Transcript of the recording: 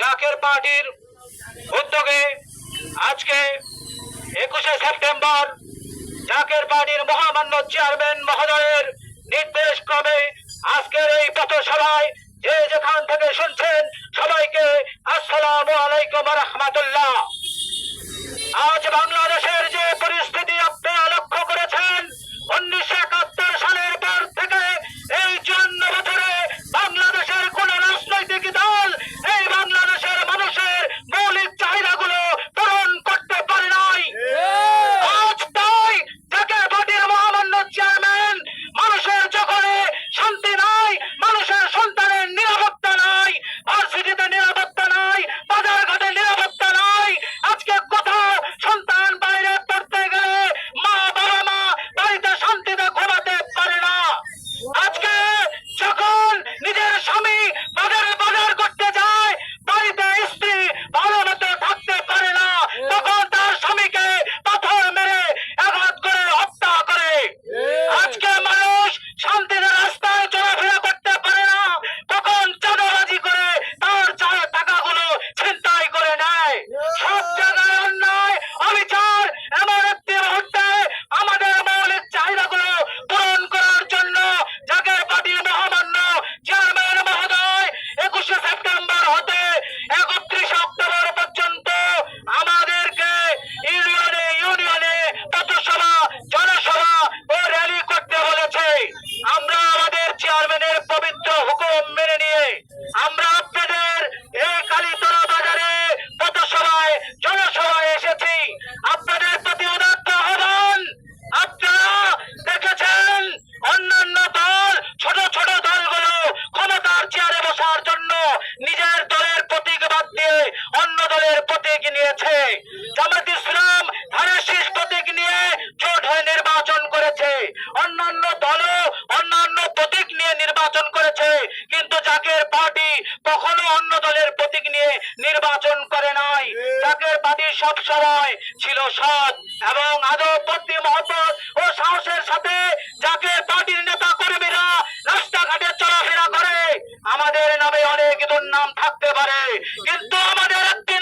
জাকের পার্টির উদ্যোগে আজকে 21শে সেপ্টেম্বর জাকের পার্টির মহামান্য চেয়ারম্যান মহোদয়ের নির্দেশ ক্রমে আজকের এই পথসভায় যে যেখান থেকে শুনছেন সবাইকে আসসালামু আলাইকুম ওয়া রাহমাতুল্লাহ। আজ বাংলাদেশের যে পরিস্থিতি আপনারা লক্ষ্য করেছেন, 1971 সালের পর থেকে এই 54 বছরে বাংলাদেশের কোন রাজনৈতিক দল এই বাংলাদেশের মানুষের মৌলিক চাহিদাগুলো পূরণ করতে পারে নাই। আজ তাই জাকের পার্টির মহামান্য চেয়ারম্যান, মানুষের যখন শান্তি নাই, মানুষের সন্তানের নিরাপত্তা নাই, ভার্সিটিতে নিরাপত্তা নাই, বাজার ঘাটে নিরাপত্তা নাই, আজকে কোথাও সন্তান বাইরে পড়তে গেলে বাবা মা বাড়িতে শান্তিতে ঘুমাতে পারে না। আজকে যখন নিজের স্বামী বাজার করতে যায়, বাড়িতে স্ত্রী ভালো মতো থাকতে পারে না, তখন তার স্বামীকে পাথর মেরে আঘাত করে হত্যা করে। আজকে মানুষ শান্তিতে রাস্তায় চলাফেরা করতে পারে না, তখন চাঁদাবাজি করে তার টাকাগুলো ছিনতাই করে নেয়। সব জায়গায় অন্যায় অবিচার। এমন একটি মুহূর্তে আমাদের মৌলিক চাহিদাগুলো পূরণ করার জন্য জাকের পার্টির মহামান্য চেয়ারম্যান মহোদয় 21শে সেপ্টেম্বর হতে 31 অক্টোবর পর্যন্ত আমাদেরকে ইউনিয়নে পথসভা, জনসভা ও র্যালি করতে বলেছে। আমরা আমাদের চেয়ারম্যানের পবিত্র হুকুম মেনে নিয়ে আমরা আপনাদের এই কালীতলা বাজারে পথসভায়, জনসভায় এসেছি। আপনাদের প্রতি উদাত্ত আহ্বান, আপনারা দেখেছেন অন্যান্য দল, ছোট ছোট দলগুলো ক্ষমতার চেয়ারে বসার জন্য নিজের দলের প্রতীক বাদ দিয়ে অন্য দলের প্রতীক নিয়েছে। জামায়াত ইসলাম ধানের শীষ প্রতীক নিয়ে জোট হয়ে নির্বাচন করেছে, অন্যান্য দলও অন্যান্য প্রতীক নিয়ে নির্বাচন করেছে, কিন্তু জাকের পার্টি কখনো অন্য দলের প্রতীক নিয়ে নির্বাচন করে নাই। জাকের পার্টি সব সময় ছিল সৎ এবং আদব, ভক্তি, মহব্বত ও সাহসের সাথে জাকের পার্টির নেতা কর্মীরা রাস্তাঘাটে চলাফেরা করে। আমাদের নামে অনেক দুর্নাম থাকতে পারে, কিন্তু আমাদের একটি